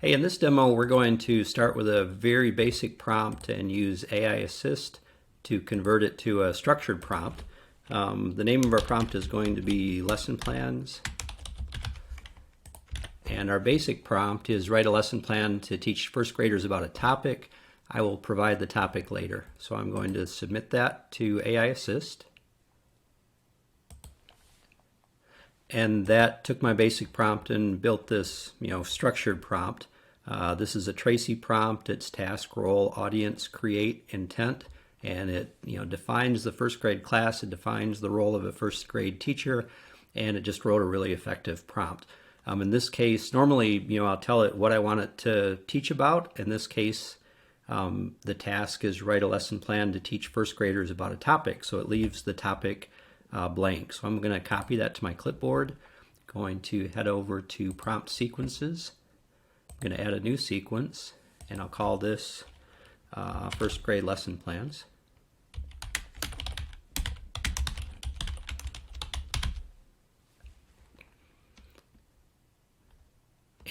Hey, in this demo, we're going to start with a very basic prompt and use AI Assist to convert it to a structured prompt. The name of our prompt is going to be lesson plans. And our basic prompt is write a lesson plan to teach first graders about a topic. I will provide the topic later. So I'm going to submit that to AI Assist. And that took my basic prompt and built this, structured prompt. This is a TRACI prompt. It's task, role, audience, create, intent, and it defines the first grade class. It defines the role of a first grade teacher, and it just wrote a really effective prompt. In this case, normally I'll tell it what I want it to teach about. In this case, the task is write a lesson plan to teach first graders about a topic, so it leaves the topic blank. So I'm going to copy that to my clipboard. Going to head over to prompt sequences. I'm going to add a new sequence, and I'll call this first grade lesson plans.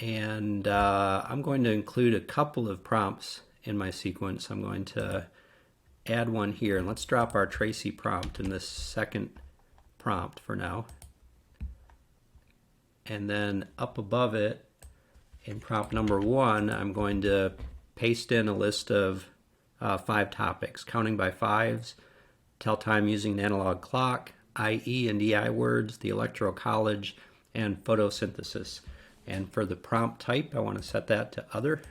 And I'm going to include a couple of prompts in my sequence. I'm going to add one here, and let's drop our TRACI prompt in this second prompt for now. And then up above it, in prompt number 1, I'm going to paste in a list of 5 topics: counting by fives, tell time using an analog clock, IE and EI words, the Electoral College, and photosynthesis. And for the prompt type, I want to set that to other.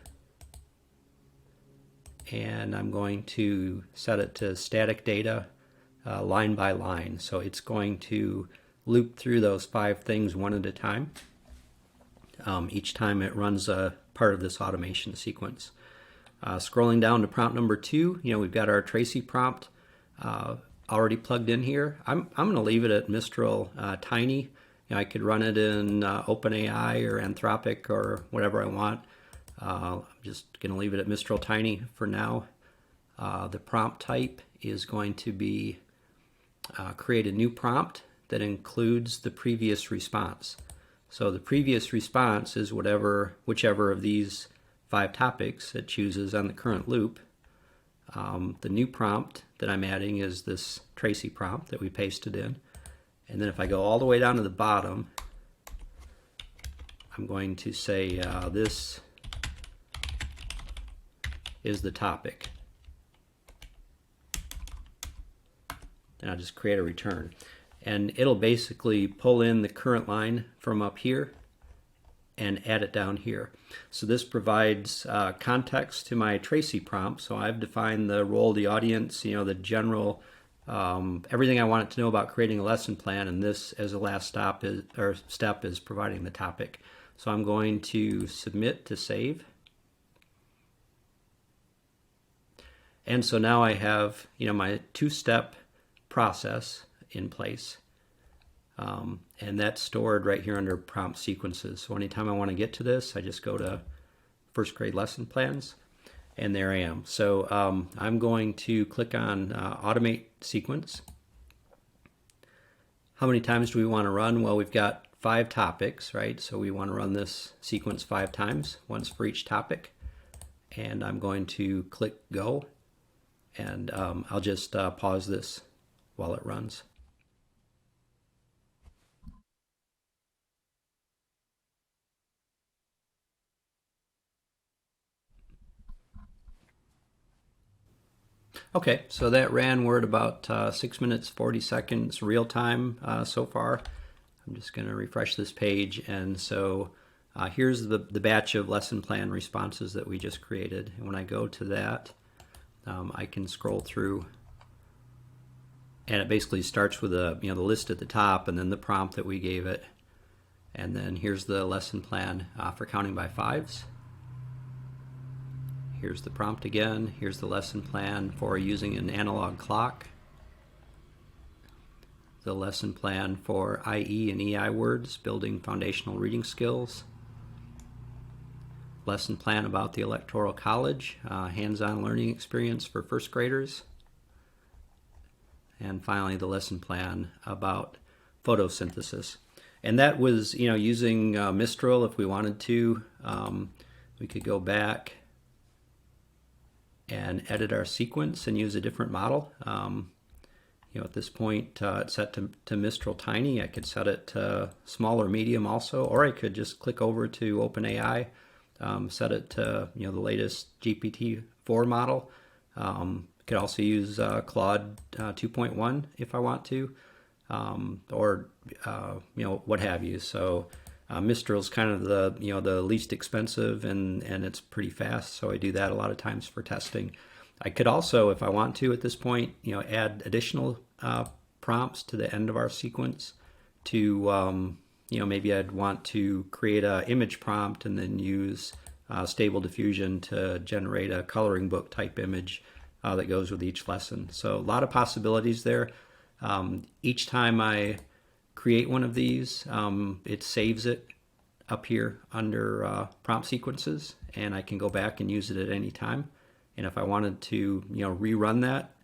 And I'm going to set it to static data, line by line. So it's going to loop through those 5 things one at a time. Each time it runs a part of this automation sequence. Scrolling down to prompt number 2, we've got our TRACI prompt already plugged in here. I'm going to leave it at Mistral Tiny. I could run it in OpenAI or Anthropic or whatever I want. I'm just going to leave it at Mistral Tiny for now. The prompt type is going to be create a new prompt that includes the previous response. So the previous response is whichever of these 5 topics it chooses on the current loop. The new prompt that I'm adding is this TRACI prompt that we pasted in. And then if I go all the way down to the bottom, I'm going to say this is the topic. And I'll just create a return. And it'll basically pull in the current line from up here and add it down here. So this provides context to my TRACI prompt. So I've defined the role, the audience, the general, everything I want it to know about creating a lesson plan, and this as a last step is providing the topic. So I'm going to submit to save. And so now I have my 2-step process in place, and that's stored right here under prompt sequences. So anytime I want to get to this, I just go to first grade lesson plans, and there I am. So I'm going to click on automate sequence. How many times do we want to run? Well, we've got 5 topics, right? So we want to run this sequence 5 times, once for each topic. And I'm going to click go, and I'll just pause this while it runs. Okay, so that ran. We're at about 6 minutes 40 seconds real time so far. I'm just going to refresh this page, and so here's the batch of lesson plan responses that we just created. And when I go to that, I can scroll through, and it basically starts with the list at the top, and then the prompt that we gave it, and then here's the lesson plan for counting by fives. Here's the prompt again. Here's the lesson plan for using an analog clock. The lesson plan for IE and EI words, building foundational reading skills. Lesson plan about the Electoral College, hands-on learning experience for first graders. And finally, the lesson plan about photosynthesis. And that was, using Mistral if we wanted to. we could go back and edit our sequence and use a different model. At this point, it's set to Mistral Tiny. I could set it to small or medium also, or I could just click over to OpenAI, set it to the latest GPT-4 model. Could also use Claude 2.1 if I want to, or what have you. So Mistral's kind of the least expensive, and it's pretty fast. So I do that a lot of times for testing. I could also, if I want to, at this point, add additional prompts to the end of our sequence. To maybe I'd want to create an image prompt and then use Stable Diffusion to generate a coloring book type image that goes with each lesson. So a lot of possibilities there. Each time I create one of these, it saves it up here under prompt sequences, and I can go back and use it at any time. And if I wanted to, rerun that,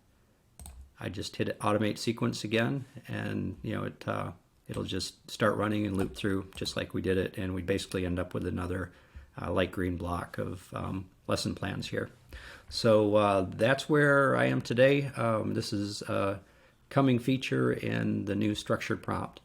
I just hit automate sequence again, and it'll just start running and loop through just like we did it, and we basically end up with another light green block of lesson plans here. So that's where I am today. This is a coming feature in the new structured prompt.